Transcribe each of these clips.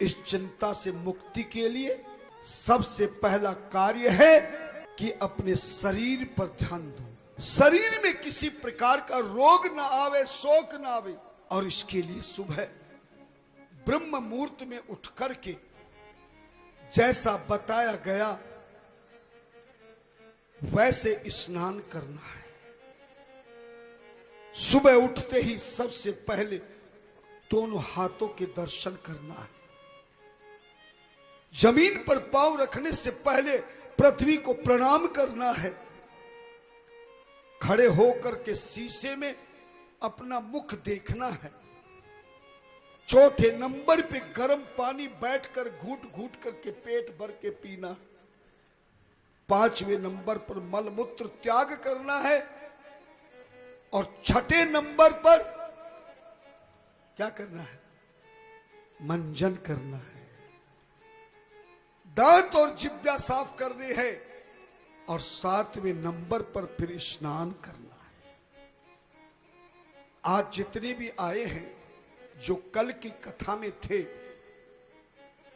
इस चिंता से मुक्ति के लिए सबसे पहला कार्य है कि अपने शरीर पर ध्यान दो। शरीर में किसी प्रकार का रोग ना आवे, शोक ना आवे। और इसके लिए सुबह ब्रह्म मुहूर्त में उठ करके जैसा बताया गया वैसे स्नान करना है। सुबह उठते ही सबसे पहले दोनों हाथों के दर्शन करना है। जमीन पर पांव रखने से पहले पृथ्वी को प्रणाम करना है। खड़े होकर के शीशे में अपना मुख देखना है। चौथे नंबर पे गर्म पानी बैठकर घूट घूट करके पेट भर के पीना। पांचवें नंबर पर मलमूत्र त्याग करना है। और छठे नंबर पर क्या करना है? मंजन करना है। दांत और जिह्वा साफ करने हैं। और सातवें नंबर पर फिर स्नान करना है। आज जितने भी आए हैं जो कल की कथा में थे,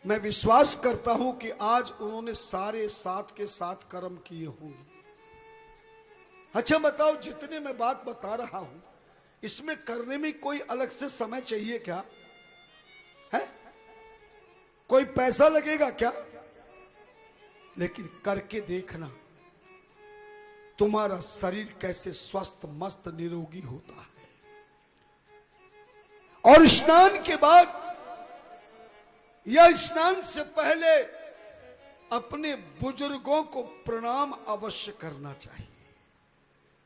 मैं विश्वास करता हूं कि आज उन्होंने सारे साथ के साथ कर्म किए होंगे। अच्छा बताओ, जितने मैं बात बता रहा हूं इसमें करने में कोई अलग से समय चाहिए क्या है? कोई पैसा लगेगा क्या? लेकिन करके देखना तुम्हारा शरीर कैसे स्वस्थ मस्त निरोगी होता है। और स्नान के बाद या स्नान से पहले अपने बुजुर्गों को प्रणाम अवश्य करना चाहिए।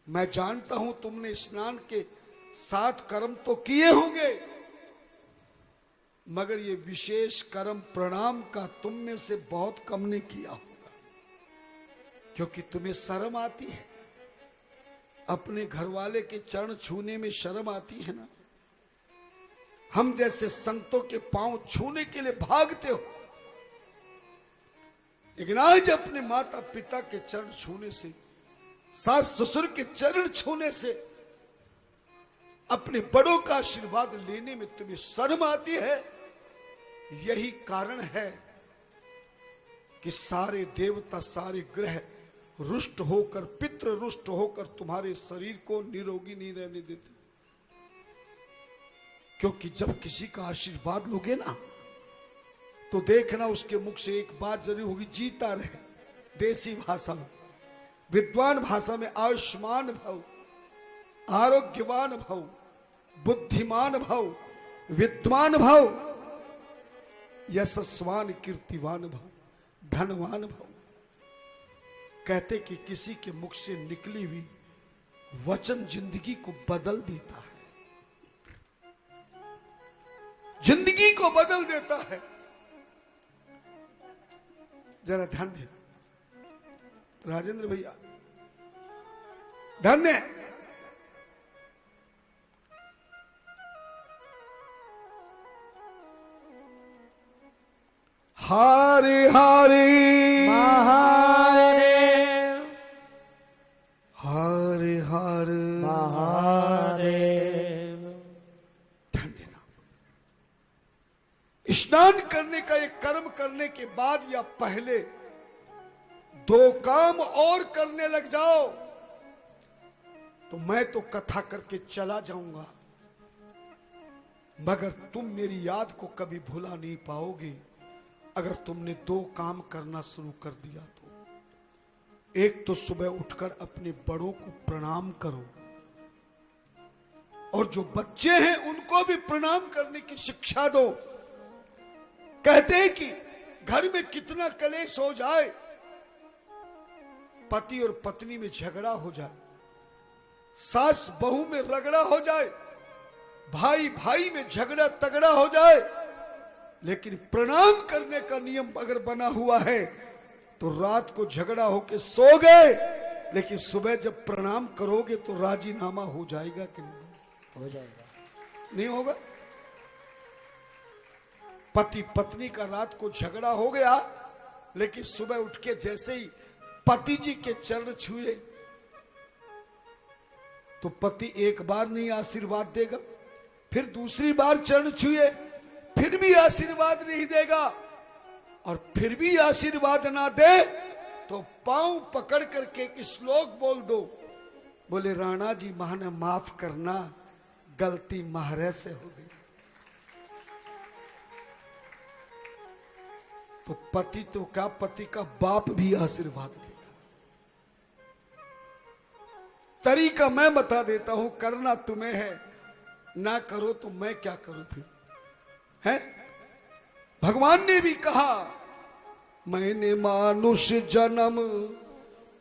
मैं जानता हूं तुमने स्नान के 7 कर्म तो किए होंगे, मगर ये विशेष कर्म प्रणाम का तुम में से बहुत कम ने किया होगा, क्योंकि तुम्हें शर्म आती है। अपने घर वाले के चरण छूने में शर्म आती है ना। हम जैसे संतों के पांव छूने के लिए भागते हो, लेकिन आज अपने माता पिता के चरण छूने से, सास ससुर के चरण छूने से, अपने बड़ों का आशीर्वाद लेने में तुम्हें शर्म आती है। यही कारण है कि सारे देवता, सारे ग्रह रुष्ट होकर, पितृ रुष्ट होकर तुम्हारे शरीर को निरोगी नहीं रहने देते। क्योंकि जब किसी का आशीर्वाद लोगे ना, तो देखना उसके मुख से एक बात जरूर होगी, जीता रहे। देसी भाषा में, विद्वान भाषा में, आयुष्मान भव, आरोग्यवान भव, बुद्धिमान भव, विद्वान भव, यशस्वान कीर्तिवान भव, धनवान भव। कहते कि किसी के मुख से निकली हुई वचन जिंदगी को बदल देता है, जिंदगी को बदल देता है। जरा ध्यान दे राजेंद्र भैया, ध्यान दे। हरे हरे महादेव, हरे हरे महादेव। ध्यान देना। स्नान करने का एक कर्म करने के बाद या पहले 2 काम और करने लग जाओ तो मैं तो कथा करके चला जाऊंगा, मगर तुम मेरी याद को कभी भुला नहीं पाओगे अगर तुमने 2 काम करना शुरू कर दिया तो। एक तो सुबह उठकर अपने बड़ों को प्रणाम करो, और जो बच्चे हैं उनको भी प्रणाम करने की शिक्षा दो। कहते हैं कि घर में कितना कलेश हो जाए, पति और पत्नी में झगड़ा हो जाए, सास बहू में रगड़ा हो जाए, भाई भाई में झगड़ा तगड़ा हो जाए, लेकिन प्रणाम करने का नियम अगर बना हुआ है तो रात को झगड़ा होके सो गए, लेकिन सुबह जब प्रणाम करोगे तो राजीनामा हो जाएगा कि नहीं? हो जाएगा। नहीं होगा? पति पत्नी का रात को झगड़ा हो गया, लेकिन सुबह उठ के जैसे ही पति जी के चरण छुए तो पति एक बार नहीं आशीर्वाद देगा, फिर दूसरी बार चरण छुए फिर भी आशीर्वाद नहीं देगा और फिर भी आशीर्वाद ना दे तो पांव पकड़ करके एक श्लोक बोल दो, बोले राणा जी माने माफ करना, गलती महाराज से हो गई। तो पति तो क्या, पति का बाप भी आशीर्वाद देगा। तरीका मैं बता देता हूं, करना तुम्हें है, ना करो तो मैं क्या करूं फिर, है? भगवान ने भी कहा मैंने मानुष जन्म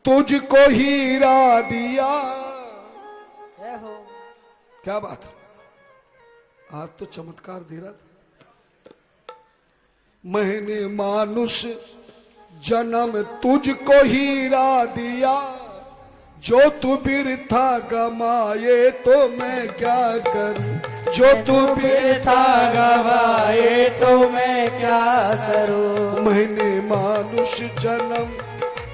तुझको हीरा दिया। क्या बात है, आज तो चमत्कार दे रहा था। मैंने मानुष जन्म तुझको हीरा दिया, जो तू बिरथा गमाए तो मैं क्या करूं, जो तू बिरथा गवाए तो मैं क्या करूं। मैंने मानुष जन्म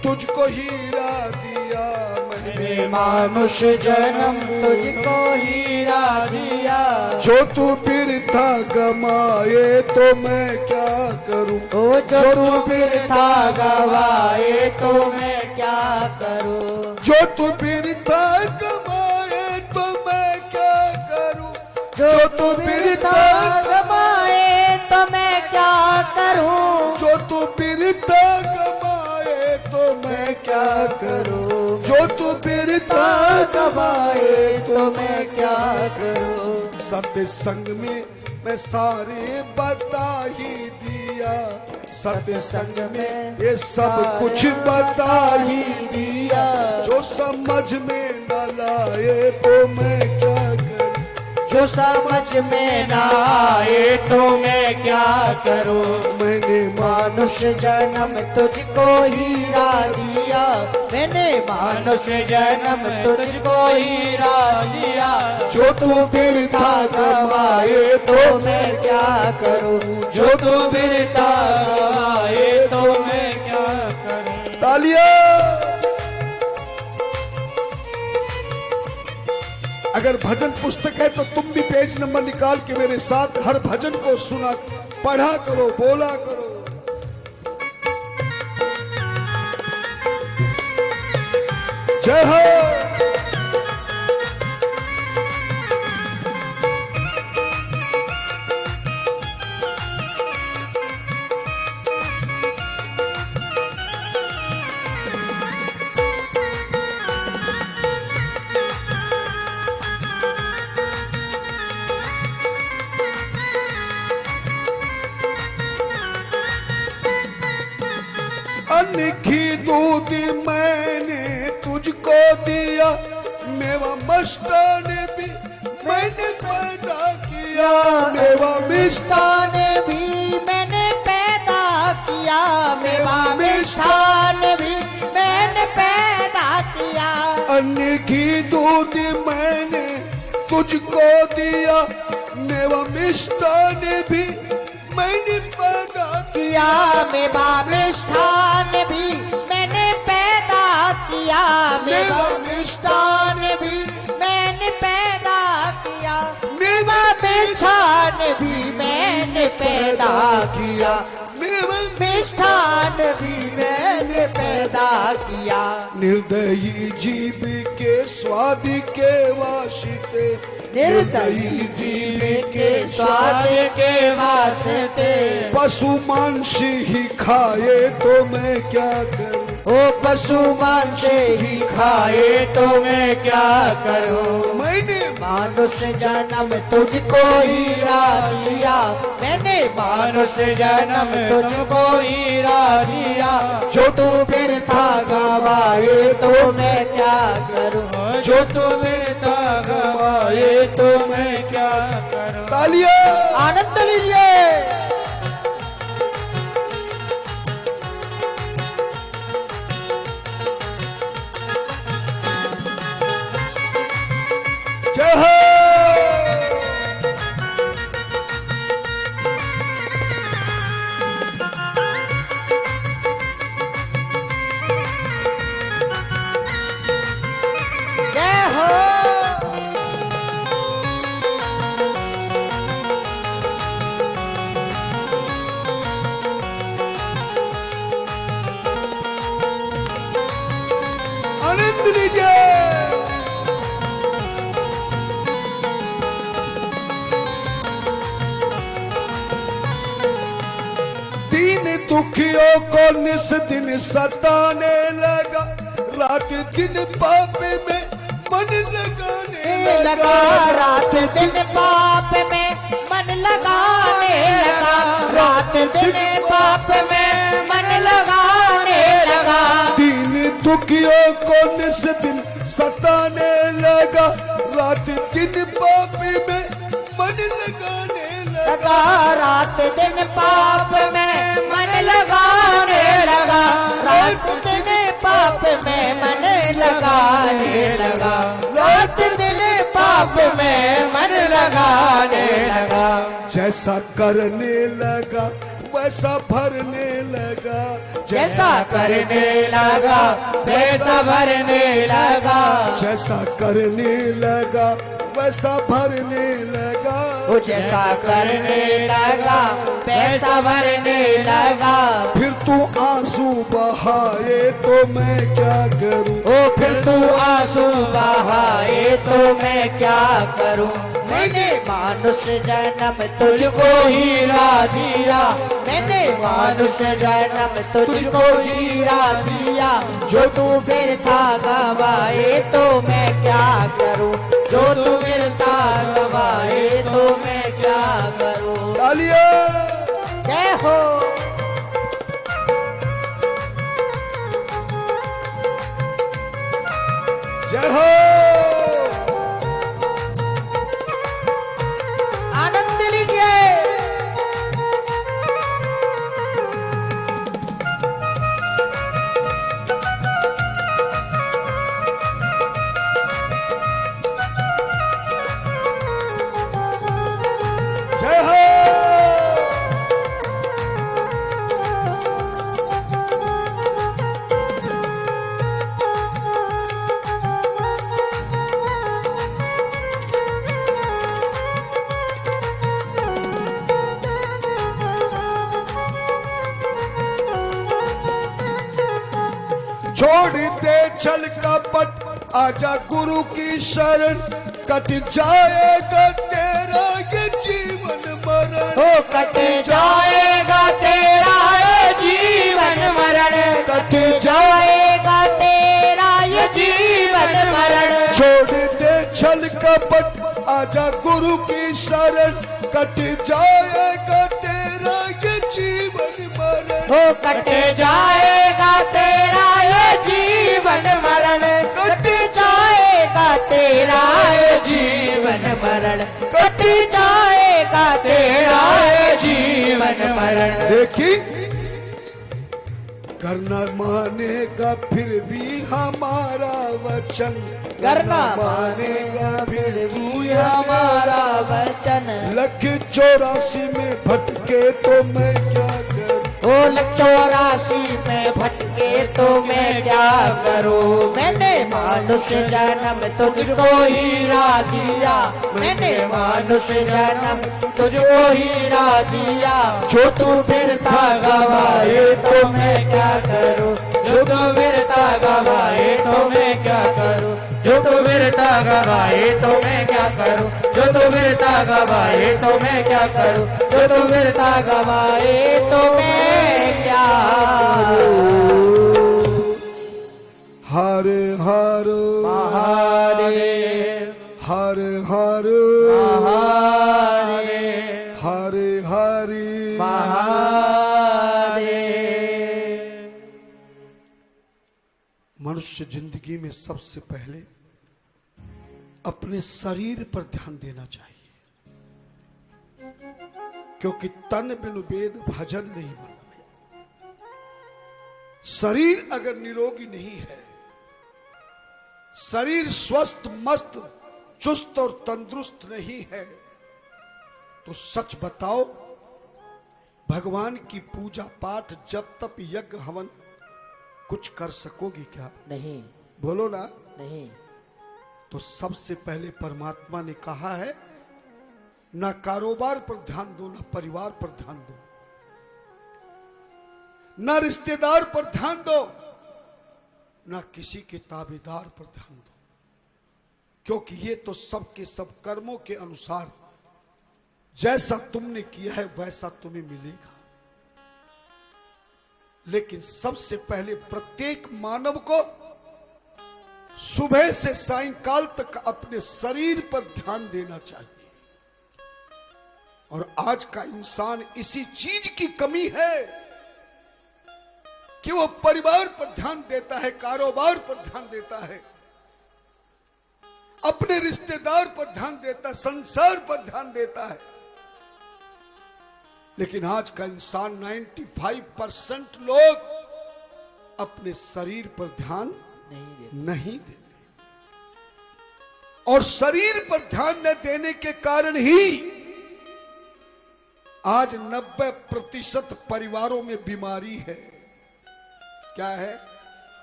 तुझको हीरा दिया, मैंने मानुष जन्म तुझको हीरा दिया, जो तू बिरथा गमाए तो मैं क्या करूं, ओ जो तू बिरथा गवाए तो मैं क्या करूं, जो तू बिरथा गमाए तो मैं क्या करूं, जो तू बिरथा गवाए तो मैं क्या करूं, जो तू बिरथा गमाए तो मैं क्या करूं, जो तू बिरथा गवाए तो मैं क्या करूं। सत्संग में मैं सारे बता ही दिया, सत्संग में ये सब कुछ बता ही दिया, जो समझ में न लाए तो मैं क्या करूं, जो समझ में ना आए तो मैं क्या करूं। मैंने मानुष जन्म तुझको हीरा दिया, मैंने मानुष जन्म तुझको हीरा दिया, जो तू बिरथा गवाए तो मैं क्या करूं, जो तू बिरथा गवाए तो मैं क्या करूं। तालियां। अगर भजन पुस्तक है तो तुम भी पेज नंबर निकाल के मेरे साथ हर भजन को सुना, पढ़ा करो, बोला करो। जय हो। अन्न घी दूध मैंने तुझको दिया, मेवा मिष्ठान भी मैंने पैदा किया, मेवा मिष्ठान मिष्ठान भी मैंने पैदा किया, मेवा मिष्ठान भी मैंने पैदा किया, अन्न घी दूध मैंने तुझको दिया, मेवा मिष्ठान भी मैंने पैदा किया, मेवा मिष्ठान भी मैंने पैदा किया, मेवा मिष्ठान भी मैंने पैदा किया, मेवा मिष्ठान भी मैंने पैदा किया, मेवा मिष्ठान भी मैंने पैदा किया। निर्दयी जीव के स्वाद के वास्ते, निर्दयी जीव के स्वाद के वास्ते, पशु मांस ही खाए तो मैं क्या करूं, ओ पशु मांस ही खाए तो मैं क्या करूं। मैंने मानुष जन्म तुझको हीरा दिया, मैंने मानुष जन्म तुझको हीरा दिया, जो तू बिरथा गवाए तो मैं क्या करूं, जो तू बिरथा गवाए तो मैं क्या करूं। तालियां। आनंद लीजिए। जय हो। जय हो। दिन दुखियों को निस दिन सताने लगा, रात दिन पाप में मन लगाने लगा, रात दिन पाप में मन लगाने लगा, रात दिन पाप में मन लगाने लगा। दिन दुखियों को निस दिन सताने लगा, रात दिन पाप में मन लगाने लगा, रात दिन पाप में मन लगाने लगा, रात दिन पाप में मन लगाने लगा, रात दिन पाप में मन लगाने लगा। जैसा करने लगा वैसा भरने लगा, जैसा करने लगा वैसा भरने लगा, जैसा करने लगा वैसा भरने लगा, वो जैसा करने लगा वैसा भरने लगा। फिर तू आंसू बहाए तो मैं क्या करूं, ओ फिर तू आंसू बहाए तो मैं क्या करूं। मैंने मानुष जन्म तुझको हीरा दिया, मैंने मानुष जन्म तुझको हीरा दिया, जो तू व्यर्था गवाए तो मैं क्या करूं, जो तू व्यर्था गवाए तो मैं क्या करूं। तालियां। जय हो। जय हो। आनंद लीजिए। जय हो। छोड़ दे छल कपट, आजा गुरु की शरण, कट जाएगा तेरा ये जीवन मरण, हो कट जाएगा तेरा ये जीवन मरण, कट जाएगा तेरा ये जीवन मरण। छोड़ दे छल कपट, आजा गुरु की शरण, कट जाएगा तेरा ये जीवन मरण, हो कट जाएगा तेरा ये जीवन मरण, कट जाएगा तेरा ये जीवन मरण, कट जाएगा तेरा ये जीवन मरण। देखी करना मानेगा फिर भी हमारा वचन, करना मानेगा फिर भी हमारा वचन। लख 84 में भटके तो मैं क्या करूं, ओ लख 84 में भटके तो मैं क्या करूं। मैंने मानुष जन्म तुझको हीरा दिया, मैंने मानुष जन्म तुझको हीरा दिया, जो तू व्यर्था गवाए तो मैं क्या करूं, जो तू व्यर्था गवाए तो मैं क्या करूं, जो तू व्यर्था गवाए तो मैं क्या करूं, जो तू व्यर्था गवाए तो मैं क्या करूं, जो तू व्यर्था गवाए तो मैं क्या। हर हर महादेव हर हर महादेव हर हरि महादेव। मनुष्य जिंदगी में सबसे पहले अपने शरीर पर ध्यान देना चाहिए, क्योंकि तन बिनु वेद भजन नहीं बना। शरीर अगर निरोगी नहीं है, शरीर स्वस्थ मस्त चुस्त और तंदुरुस्त नहीं है, तो सच बताओ भगवान की पूजा पाठ जप तप यज्ञ हवन कुछ कर सकोगी क्या? नहीं बोलो ना। नहीं। तो सबसे पहले परमात्मा ने कहा है ना कारोबार पर ध्यान दो, ना परिवार पर ध्यान दो, ना रिश्तेदार पर ध्यान दो, ना किसी के ताबेदार पर ध्यान दो, क्योंकि ये तो सबके सब कर्मों के अनुसार जैसा तुमने किया है वैसा तुम्हें मिलेगा। लेकिन सबसे पहले प्रत्येक मानव को सुबह से सायंकाल तक अपने शरीर पर ध्यान देना चाहिए। और आज का इंसान इसी चीज की कमी है कि वो परिवार पर ध्यान देता है, कारोबार पर ध्यान देता है, अपने रिश्तेदार पर ध्यान देता है, संसार पर ध्यान देता है। लेकिन आज का इंसान 95% लोग अपने शरीर पर ध्यान नहीं देते। और शरीर पर ध्यान न देने के कारण ही आज 90% परिवारों में बीमारी है। क्या है?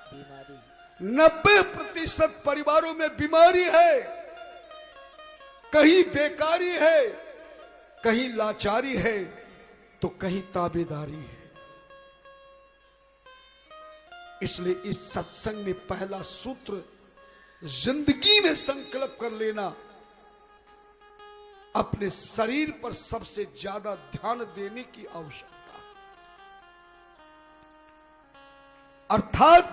बीमारी। 90% परिवारों में बीमारी है। कहीं बेकारी है, कहीं लाचारी है, तो कहीं ताबेदारी है। इसलिए इस सत्संग में पहला सूत्र, जिंदगी में संकल्प कर लेना, अपने शरीर पर सबसे ज्यादा ध्यान देने की आवश्यकता है। अर्थात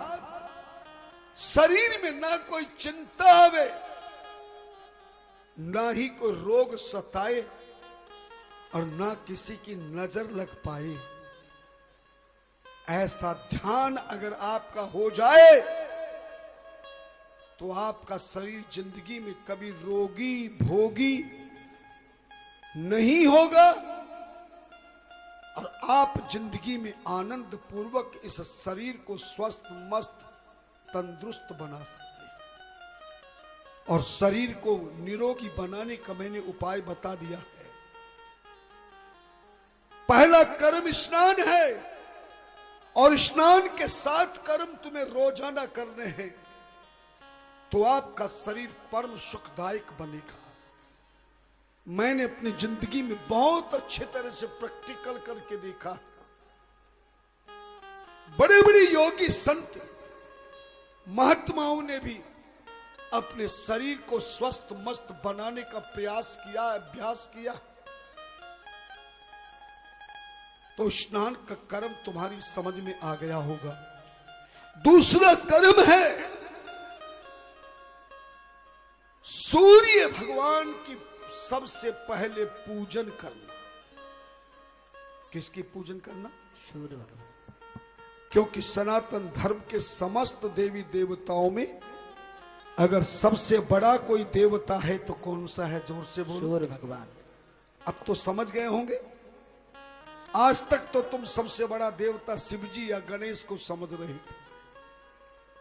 शरीर में ना कोई चिंता आवे, ना ही कोई रोग सताए, और ना किसी की नजर लग पाए। ऐसा ध्यान अगर आपका हो जाए तो आपका शरीर जिंदगी में कभी रोगी भोगी नहीं होगा, और आप जिंदगी में आनंद पूर्वक इस शरीर को स्वस्थ मस्त तंदुरुस्त बना सकते हैं। और शरीर को निरोगी बनाने का मैंने उपाय बता दिया है। पहला कर्म स्नान है, और स्नान के 7 कर्म तुम्हें रोजाना करने हैं, तो आपका शरीर परम सुखदायक बनेगा। मैंने अपनी जिंदगी में बहुत अच्छे तरह से प्रैक्टिकल करके देखा। बड़े बड़े योगी संत महात्माओं ने भी अपने शरीर को स्वस्थ मस्त बनाने का प्रयास किया, अभ्यास किया। तो स्नान का कर्म तुम्हारी समझ में आ गया होगा। दूसरा कर्म है सूर्य भगवान की सबसे पहले पूजन करना। किसकी पूजन करना? सूर्य भगवान। क्योंकि सनातन धर्म के समस्त देवी देवताओं में अगर सबसे बड़ा कोई देवता है तो कौन सा है? जोर से बोलो। सूर्य भगवान। अब तो समझ गए होंगे। आज तक तो तुम सबसे बड़ा देवता शिवजी या गणेश को समझ रहे थे,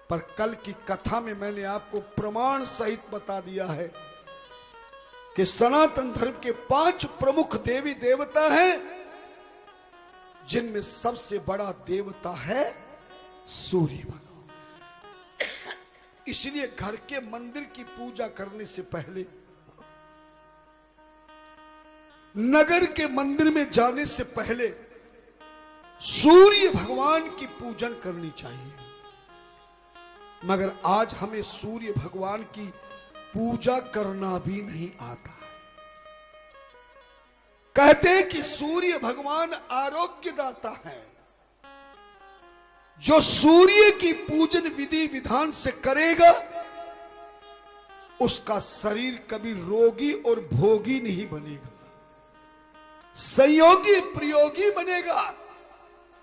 पर कल की कथा में मैंने आपको प्रमाण सहित बता दिया है कि सनातन धर्म के 5 प्रमुख देवी देवता हैं, जिनमें सबसे बड़ा देवता है सूर्य भगवान। इसलिए घर के मंदिर की पूजा करने से पहले, नगर के मंदिर में जाने से पहले सूर्य भगवान की पूजन करनी चाहिए। मगर आज हमें सूर्य भगवान की पूजा करना भी नहीं आता। कहते हैं कि सूर्य भगवान आरोग्य दाता है। जो सूर्य की पूजन विधि विधान से करेगा उसका शरीर कभी रोगी और भोगी नहीं बनेगा, संयोगी प्रयोगी बनेगा,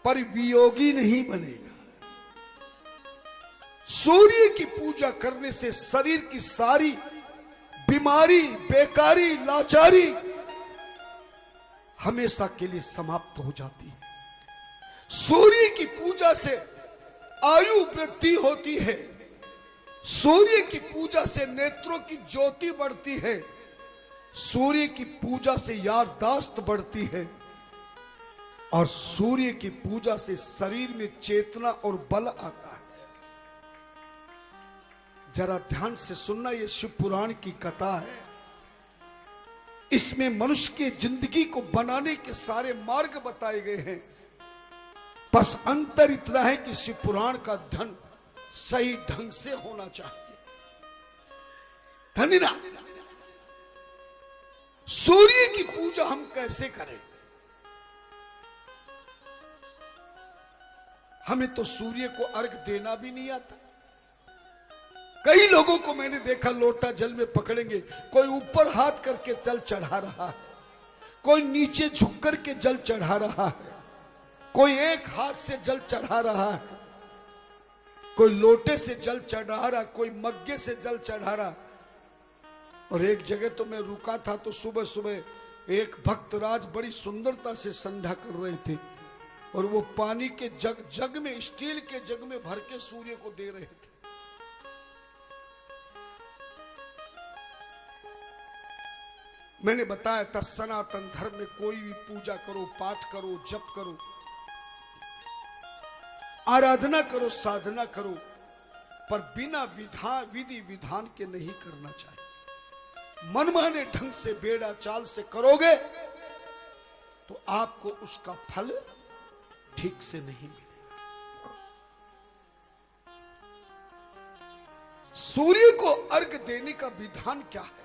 पर वियोगी नहीं बनेगा। सूर्य की पूजा करने से शरीर की सारी बीमारी, बेकारी, लाचारी हमेशा के लिए समाप्त हो जाती है। सूर्य की पूजा से आयु वृद्धि होती है। सूर्य की पूजा से नेत्रों की ज्योति बढ़ती है। सूर्य की पूजा से याददाश्त बढ़ती है। और सूर्य की पूजा से शरीर में चेतना और बल आता है। जरा ध्यान से सुनना, यह शिव पुराण की कथा है। इसमें मनुष्य की जिंदगी को बनाने के सारे मार्ग बताए गए हैं। बस अंतर इतना है कि शिव पुराण का धन सही ढंग से होना चाहिए। धनिना, सूर्य की पूजा हम कैसे करें? हमें तो सूर्य को अर्घ देना भी नहीं आता। कई लोगों को मैंने देखा लोटा जल में पकड़ेंगे, कोई ऊपर हाथ करके जल चढ़ा रहा है, कोई नीचे झुक करके जल चढ़ा रहा है, कोई एक हाथ से जल चढ़ा रहा है, कोई लोटे से जल चढ़ा रहा, कोई मग्गे से जल चढ़ा रहा। और एक जगह तो मैं रुका था तो सुबह सुबह एक भक्तराज बड़ी सुंदरता से संध्या कर रहे थे और वो पानी के जग में, स्टील के जग में भर के सूर्य को दे रहे थे। मैंने बताया था सनातन धर्म में कोई भी पूजा करो, पाठ करो, जप करो, आराधना करो, साधना करो, पर बिना विधि विधान के नहीं करना चाहिए। मनमाने ढंग से, बेड़ा चाल से करोगे तो आपको उसका फल ठीक से नहीं मिलेगा। सूर्य को अर्घ देने का विधान क्या है?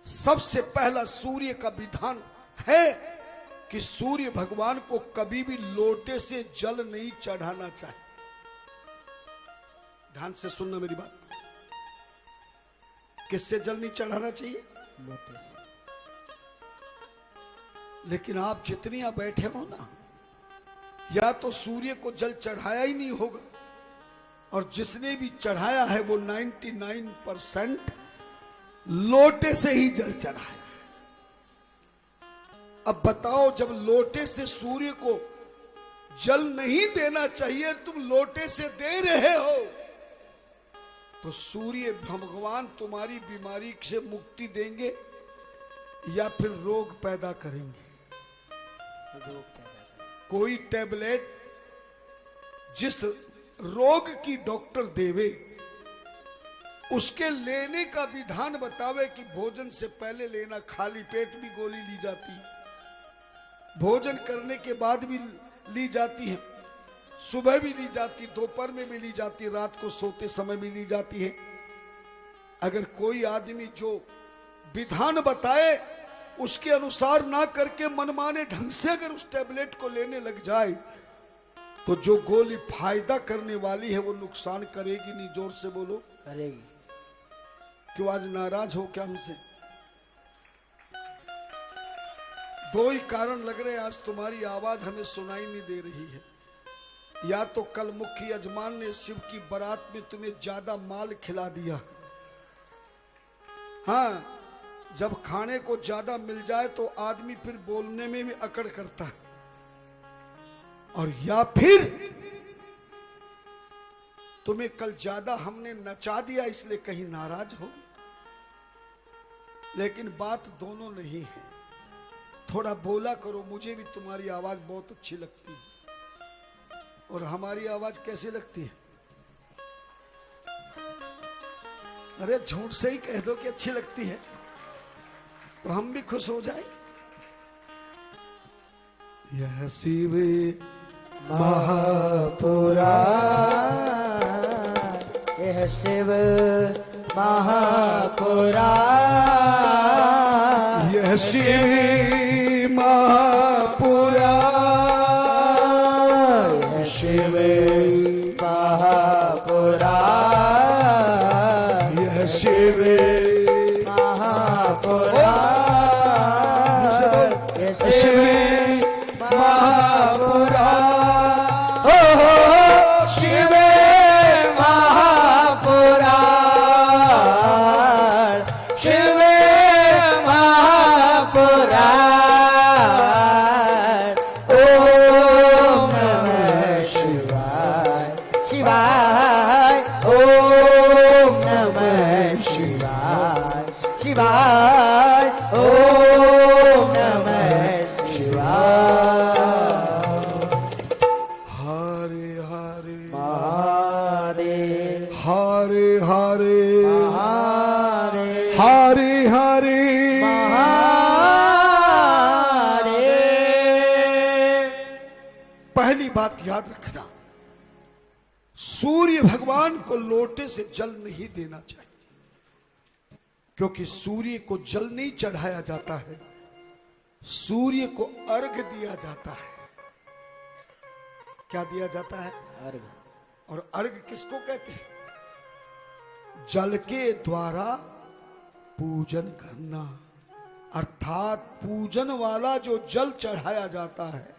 सबसे पहला सूर्य का विधान है कि सूर्य भगवान को कभी भी लोटे से जल नहीं चढ़ाना चाहिए। ध्यान से सुनना मेरी बात। किससे जल नहीं चढ़ाना चाहिए? लोटे से। लेकिन आप जितनी यहां बैठे हो ना, या तो सूर्य को जल चढ़ाया ही नहीं होगा, और जिसने भी चढ़ाया है वो 99% लोटे से ही जल चढ़ाया। अब बताओ, जब लोटे से सूर्य को जल नहीं देना चाहिए, तुम लोटे से दे रहे हो, तो सूर्य भगवान तुम्हारी बीमारी से मुक्ति देंगे या फिर रोग पैदा करेंगे? कोई टैबलेट जिस रोग की डॉक्टर देवे, उसके लेने का विधान बतावे कि भोजन से पहले लेना, खाली पेट भी गोली ली जाती है, भोजन करने के बाद भी ली जाती है, सुबह भी ली जाती, दोपहर में भी ली जाती, रात को सोते समय भी ली जाती है। अगर कोई आदमी जो विधान बताए उसके अनुसार ना करके मनमाने ढंग से अगर उस टैबलेट को लेने लग जाए, तो जो गोली फायदा करने वाली है वो नुकसान करेगी नहीं। जोर से बोलो। करेगी। क्यों आज नाराज हो क्या हमसे? दो ही कारण लग रहे, आज तुम्हारी आवाज हमें सुनाई नहीं दे रही है। या तो कल मुख्य यजमान ने शिव की बारात में तुम्हें ज्यादा माल खिला दिया, हाँ, जब खाने को ज्यादा मिल जाए तो आदमी फिर बोलने में भी अकड़ करता है, और या फिर तुम्हें कल ज्यादा हमने नचा दिया इसलिए कहीं नाराज हो। लेकिन बात दोनों नहीं है। थोड़ा बोला करो, मुझे भी तुम्हारी आवाज बहुत अच्छी लगती है। और हमारी आवाज कैसी लगती है? अरे झूठ से ही कह दो कि अच्छी लगती है तो हम भी खुश हो जाए। यह शिव महापुराण, यह शिव महापुराण, यह शिव महापुराण, यह शिव महापुराण, यह शिव महापुराण, यह शिव महापुराण, ओ शिव महापुराण, शिव महापुराण, ओम नमः शिवाय, शिवाय, ओम नमः शिवाय, शिवाय, ओम नमः शिवाय। हरे हरे महादेव, हरे हरे महादेव, हरे हरे महादेव। पहली बात याद रखना, सूर्य भगवान को लोटे से जल नहीं देना चाहिए, क्योंकि सूर्य को जल नहीं चढ़ाया जाता है, सूर्य को अर्घ दिया जाता है। क्या दिया जाता है? अर्घ। और अर्घ किसको कहते हैं? जल के द्वारा पूजन करना, अर्थात पूजन वाला जो जल चढ़ाया जाता है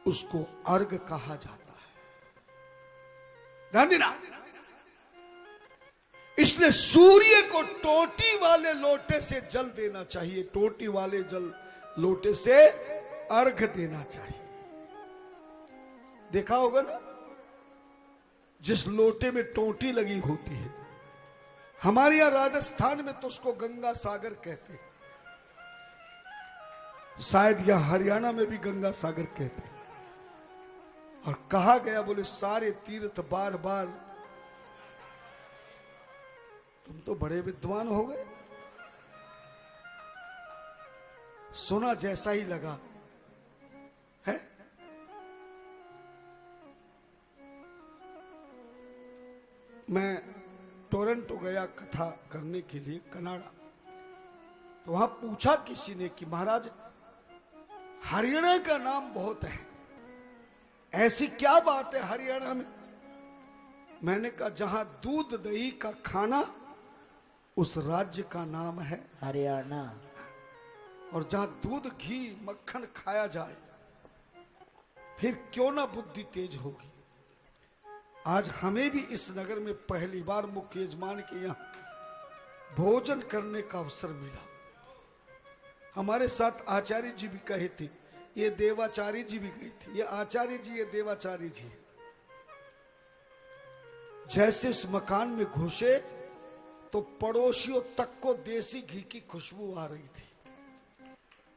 उसको अर्घ कहा जाता है। ध्यान देना। इसलिए सूर्य को टोटी वाले लोटे से जल देना चाहिए, टोटी वाले जल लोटे से अर्घ देना चाहिए। देखा होगा ना, जिस लोटे में टोटी लगी होती है, हमारे यहां राजस्थान में तो उसको गंगा सागर कहते हैं, शायद यहां हरियाणा में भी गंगा सागर कहते हैं। और कहा गया, बोले सारे तीर्थ बार बार। तुम तो बड़े विद्वान हो गए, सुना जैसा ही लगा है। मैं टोरंटो गया कथा करने के लिए, कनाडा। तो वहां पूछा किसी ने कि महाराज हरियाणा का नाम बहुत है, ऐसी क्या बात है हरियाणा में? मैंने कहा जहां दूध दही का खाना, उस राज्य का नाम है हरियाणा। और जहां दूध घी मक्खन खाया जाए, फिर क्यों ना बुद्धि तेज होगी। आज हमें भी इस नगर में पहली बार मुख्य यजमान के यहां भोजन करने का अवसर मिला। हमारे साथ आचार्य जी भी कहे थे, ये देवाचार्य जी भी गए थे, ये आचार्य जी, ये देवाचार्य जी। जैसे इस मकान में घुसे तो पड़ोसियों तक को देसी घी की खुशबू आ रही थी।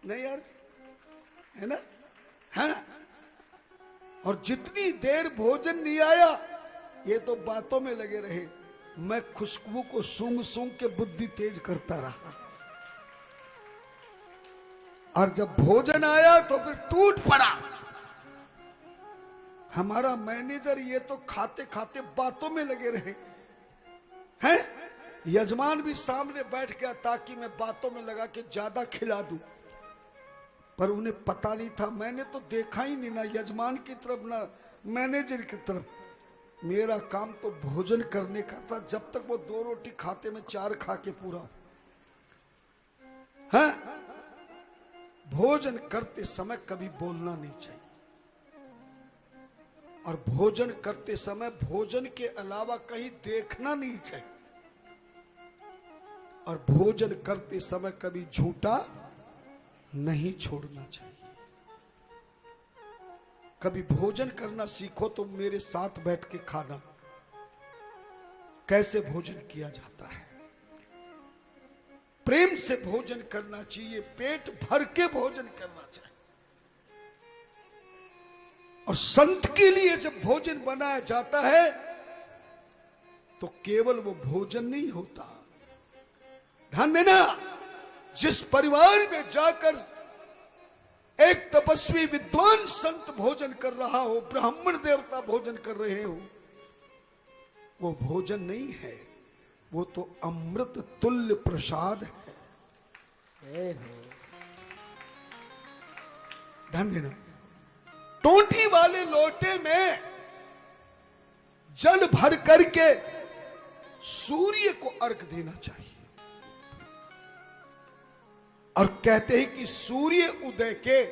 नहीं यार, है ना? हाँ। और जितनी देर भोजन नहीं आया, ये तो बातों में लगे रहे, मैं खुशबू को सूंघ सूंघ के बुद्धि तेज करता रहा। और जब भोजन आया तो फिर टूट पड़ा। हमारा मैनेजर ये तो खाते खाते बातों में लगे रहे हैं। यजमान भी सामने बैठ गया ताकि मैं बातों में लगा के ज्यादा खिला दूं, पर उन्हें पता नहीं था। मैंने तो देखा ही नहीं, ना यजमान की तरफ ना मैनेजर की तरफ। मेरा काम तो भोजन करने का था। जब तक वो 2 रोटी खाते, मैं 4 खा के पूरा। हाँ, भोजन करते समय कभी बोलना नहीं चाहिए, और भोजन करते समय भोजन के अलावा कहीं देखना नहीं चाहिए, और भोजन करते समय कभी झूठा नहीं छोड़ना चाहिए। कभी भोजन करना सीखो तो मेरे साथ बैठ के खाना, कैसे भोजन किया जाता है। प्रेम से भोजन करना चाहिए, पेट भर के भोजन करना चाहिए। और संत के लिए जब भोजन बनाया जाता है तो केवल वो भोजन नहीं होता। ध्यान देना, जिस परिवार में जाकर एक तपस्वी विद्वान संत भोजन कर रहा हो, ब्राह्मण देवता भोजन कर रहे हो, वो भोजन नहीं है, वो तो अमृत तुल्य प्रसाद है। ध्यान देना, टोटी वाले लोटे में जल भर करके सूर्य को अर्घ देना चाहिए। और कहते हैं कि सूर्य उदय के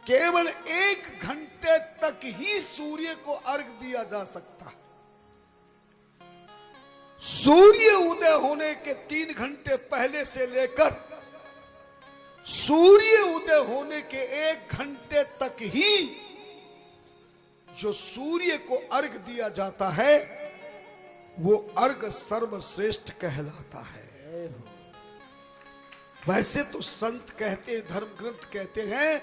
केवल 1 घंटे तक ही सूर्य को अर्घ दिया जा सकता है। सूर्य उदय होने के 3 घंटे पहले से लेकर सूर्य उदय होने के 1 घंटे तक ही जो सूर्य को अर्घ दिया जाता है, वो अर्घ सर्वश्रेष्ठ कहलाता है। वैसे तो संत कहते, धर्म ग्रंथ कहते हैं,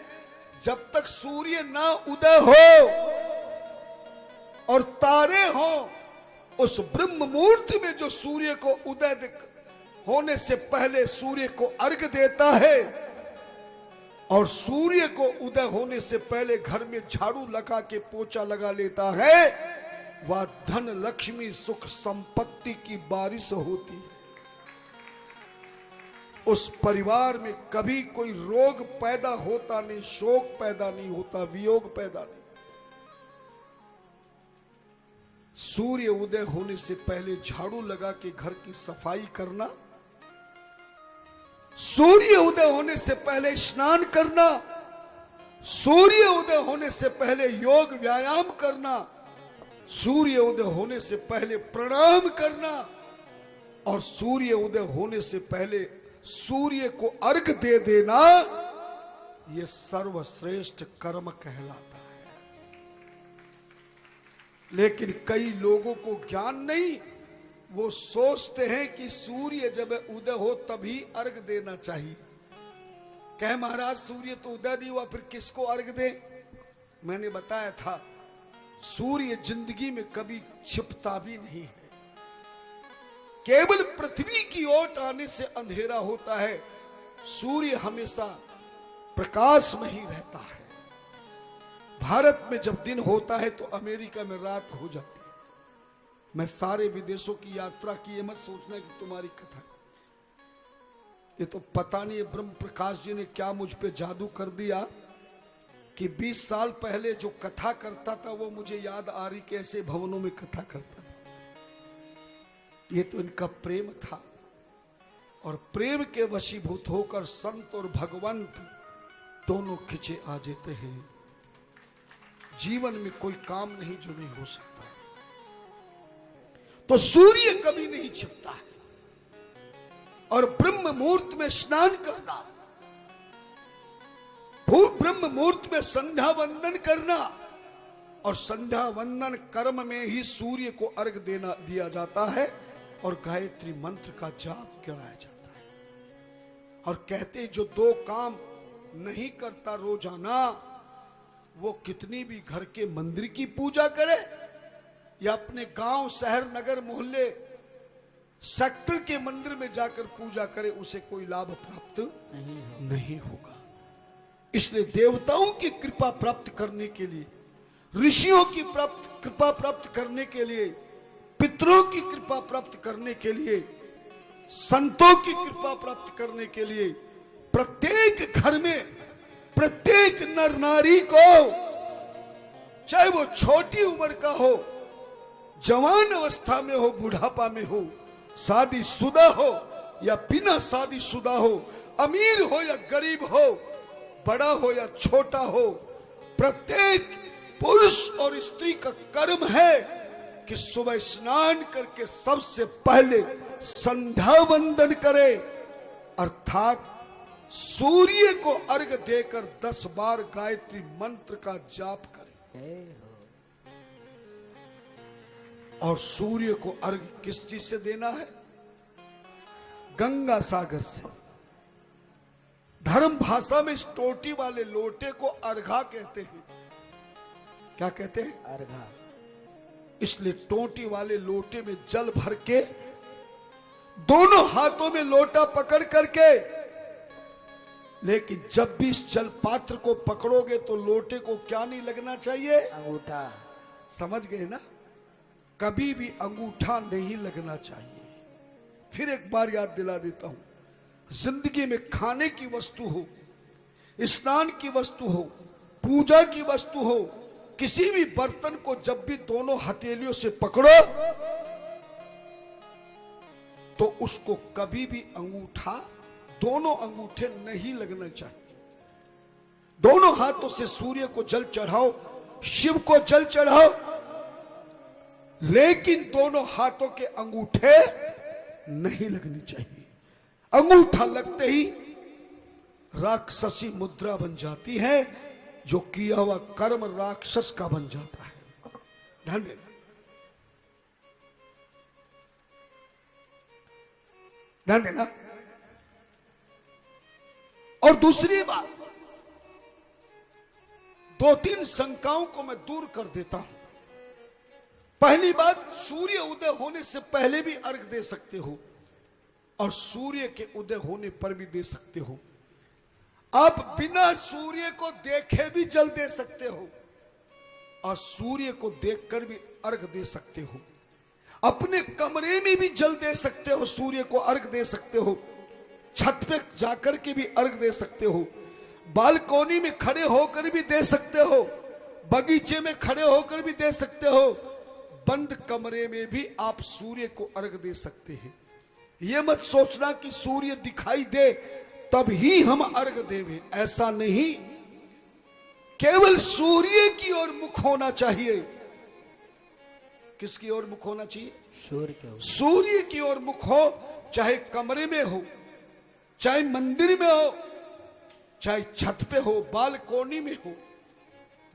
जब तक सूर्य ना उदय हो और तारे हो, उस ब्रह्म मुहूर्त में जो सूर्य को उदय होने से पहले सूर्य को अर्घ देता है और सूर्य को उदय होने से पहले घर में झाड़ू लगा के पोछा लगा लेता है, वह धन लक्ष्मी सुख संपत्ति की बारिश होती है। उस परिवार में कभी कोई रोग पैदा होता नहीं, शोक पैदा नहीं होता, वियोग पैदा नहीं। सूर्य उदय होने से पहले झाड़ू लगा के घर की सफाई करना, सूर्य उदय होने से पहले स्नान करना, सूर्य उदय होने से पहले योग व्यायाम करना, सूर्य उदय होने से पहले प्रणाम करना और सूर्य उदय होने से पहले सूर्य को अर्घ दे देना, यह सर्वश्रेष्ठ कर्म कहलाता है। लेकिन कई लोगों को ज्ञान नहीं, वो सोचते हैं कि सूर्य जब उदय हो तभी अर्घ देना चाहिए। कहे महाराज सूर्य तो उदय नहीं हुआ, फिर किसको अर्घ दे? मैंने बताया था सूर्य जिंदगी में कभी छिपता भी नहीं है, केवल पृथ्वी की ओर आने से अंधेरा होता है। सूर्य हमेशा प्रकाश में ही रहता है। भारत में जब दिन होता है तो अमेरिका में रात हो जाती है। मैं सारे विदेशों की यात्रा की, ये मत सोचना कि तुम्हारी कथा, ये तो पता नहीं ब्रह्म प्रकाश जी ने क्या मुझ पे जादू कर दिया कि 20 साल पहले जो कथा करता था वो मुझे याद आ रही, कैसे भवनों में कथा करता था। ये तो इनका प्रेम था और प्रेम के वशीभूत होकर संत और भगवंत दोनों खिंचे आ जाते हैं। जीवन में कोई काम नहीं जो नहीं हो सकता। तो सूर्य कभी नहीं छिपता है। और ब्रह्म मुहूर्त में स्नान करना, ब्रह्म मुहूर्त में संध्या वंदन करना, और संध्या वंदन कर्म में ही सूर्य को अर्घ दिया जाता है और गायत्री मंत्र का जाप कराया जाता है। और कहते जो 2 काम नहीं करता रोजाना, वो कितनी भी घर के मंदिर की पूजा करे या अपने गांव शहर नगर मोहल्ले सेक्टर के मंदिर में जाकर पूजा करे, उसे कोई लाभ प्राप्त नहीं होगा। इसलिए देवताओं की कृपा प्राप्त करने के लिए, ऋषियों की कृपा प्राप्त करने के लिए, पितरों की कृपा प्राप्त करने के लिए, संतों की कृपा प्राप्त करने के लिए प्रत्येक घर में प्रत्येक नर नारी को, चाहे वो छोटी उम्र का हो, जवान अवस्था में हो, बुढ़ापा में हो, शादीशुदा हो या बिना शादीशुदा हो, अमीर हो या गरीब हो, बड़ा हो या छोटा हो, प्रत्येक पुरुष और स्त्री का कर्म है कि सुबह स्नान करके सबसे पहले संध्या वंदन करे, अर्थात सूर्य को अर्घ देकर 10 बार गायत्री मंत्र का जाप करे। और सूर्य को अर्घ किस चीज से देना है? गंगा सागर से। धर्म भाषा में इस टोटी वाले लोटे को अर्घा कहते हैं। क्या कहते हैं? अर्घा। इसलिए टोटी वाले लोटे में जल भर के, दोनों हाथों में लोटा पकड़ करके, लेकिन जब भी इस जल पात्र को पकड़ोगे तो लोटे को क्या नहीं लगना चाहिए? अंगूठा। समझ गए ना? कभी भी अंगूठा नहीं लगना चाहिए। फिर एक बार याद दिला देता हूं, जिंदगी में खाने की वस्तु हो, स्नान की वस्तु हो, पूजा की वस्तु हो, किसी भी बर्तन को जब भी दोनों हथेलियों से पकड़ो तो उसको कभी भी अंगूठा, दोनों अंगूठे नहीं लगना चाहिए। दोनों हाथों से सूर्य को जल चढ़ाओ, शिव को जल चढ़ाओ, लेकिन दोनों हाथों के अंगूठे नहीं लगनी चाहिए। अंगूठा लगते ही राक्षसी मुद्रा बन जाती है, जो किया हुआ कर्म राक्षस का बन जाता है। ध्यान देना। ध्यान देना। और दूसरी बात, 2-3 शंकाओं को मैं दूर कर देता हूं। पहली बात, सूर्य उदय होने से पहले भी अर्घ दे सकते हो और सूर्य के उदय होने पर भी दे सकते हो। आप बिना सूर्य को देखे भी जल दे सकते हो और सूर्य को देखकर भी अर्घ दे सकते हो। अपने कमरे में भी जल दे सकते हो, सूर्य को अर्घ दे सकते हो। छत पे जाकर के भी अर्घ दे सकते हो, बालकोनी में खड़े होकर भी दे सकते हो, बगीचे में खड़े होकर भी दे सकते हो, बंद कमरे में भी आप सूर्य को अर्घ दे सकते हैं। यह मत सोचना कि सूर्य दिखाई दे तब ही हम अर्घ देवें, ऐसा नहीं। केवल सूर्य की ओर मुख होना चाहिए। किसकी ओर मुख होना चाहिए? सूर्य की ओर मुख हो, चाहे कमरे में हो, चाहे मंदिर में हो, चाहे छत पे हो, बालकोनी में हो,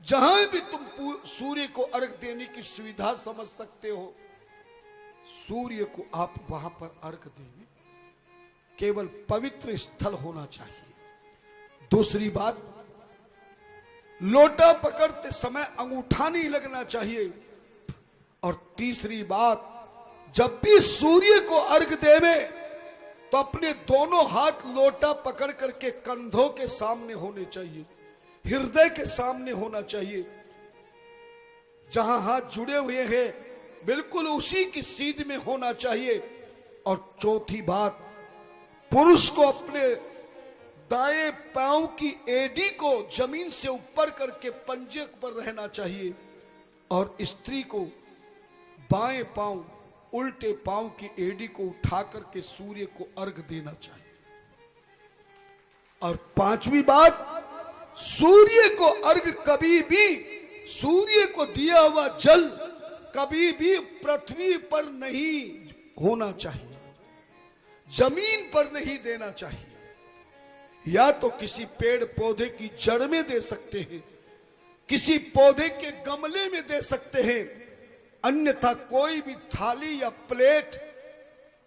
जहां भी तुम सूर्य को अर्घ देने की सुविधा समझ सकते हो, सूर्य को आप वहां पर अर्घ देंगे। केवल पवित्र स्थल होना चाहिए। दूसरी बात, लोटा पकड़ते समय अंगूठा नहीं लगना चाहिए। और तीसरी बात, जब भी सूर्य को अर्घ देवे तो अपने दोनों हाथ लोटा पकड़ करके कंधों के सामने होने चाहिए, हृदय के सामने होना चाहिए। जहां हाथ जुड़े हुए हैं बिल्कुल उसी की सीध में होना चाहिए। और चौथी बात, पुरुष को अपने दाएं पांव की एड़ी को जमीन से ऊपर करके पंजे पर रहना चाहिए, और स्त्री को बाएं पांव, उल्टे पांव की एड़ी को उठा करके सूर्य को अर्घ देना चाहिए। और पांचवी बात, सूर्य को अर्घ कभी भी, सूर्य को दिया हुआ जल कभी भी पृथ्वी पर नहीं होना चाहिए, जमीन पर नहीं देना चाहिए। या तो किसी पेड़ पौधे की जड़ में दे सकते हैं, किसी पौधे के गमले में दे सकते हैं, अन्यथा कोई भी थाली या प्लेट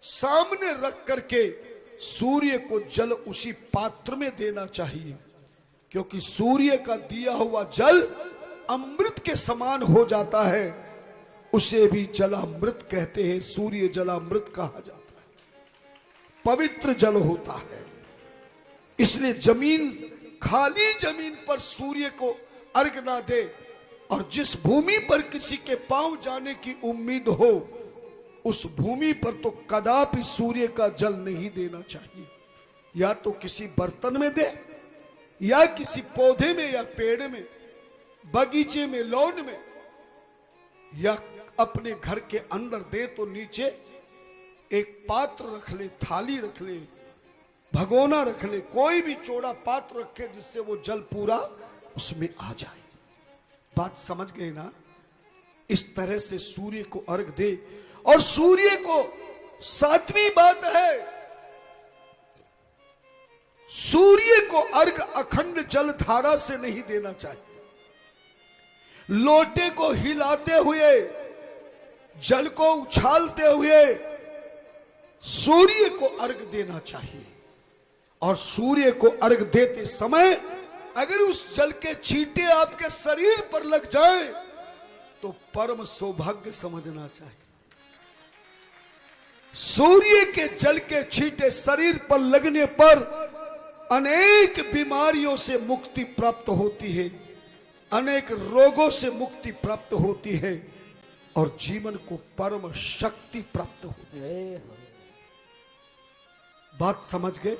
सामने रख करके सूर्य को जल उसी पात्र में देना चाहिए। क्योंकि सूर्य का दिया हुआ जल अमृत के समान हो जाता है, उसे भी जलामृत कहते हैं, सूर्य जलामृत कहा जाता है, पवित्र जल होता है। इसलिए जमीन, खाली जमीन पर सूर्य को अर्घ ना दे, और जिस भूमि पर किसी के पांव जाने की उम्मीद हो, उस भूमि पर तो कदापि सूर्य का जल नहीं देना चाहिए। या तो किसी बर्तन में दे, या किसी पौधे में या पेड़ में, बगीचे में, लॉन में, या अपने घर के अंदर दे तो नीचे एक पात्र रख ले, थाली रख ले, भगोना रख ले, कोई भी चौड़ा पात्र रखे जिससे वो जल पूरा उसमें आ जाए। बात समझ गए ना? इस तरह से सूर्य को अर्घ दे। और सूर्य को, सातवीं बात है, सूर्य को अर्घ अखंड जल धारा से नहीं देना चाहिए। लोटे को हिलाते हुए, जल को उछालते हुए सूर्य को अर्घ देना चाहिए। और सूर्य को अर्घ देते समय अगर उस जल के छींटे आपके शरीर पर लग जाए तो परम सौभाग्य समझना चाहिए। सूर्य के जल के छींटे शरीर पर लगने पर अनेक बीमारियों से मुक्ति प्राप्त होती है, अनेक रोगों से मुक्ति प्राप्त होती है, और जीवन को परम शक्ति प्राप्त होती है। बात समझ गए?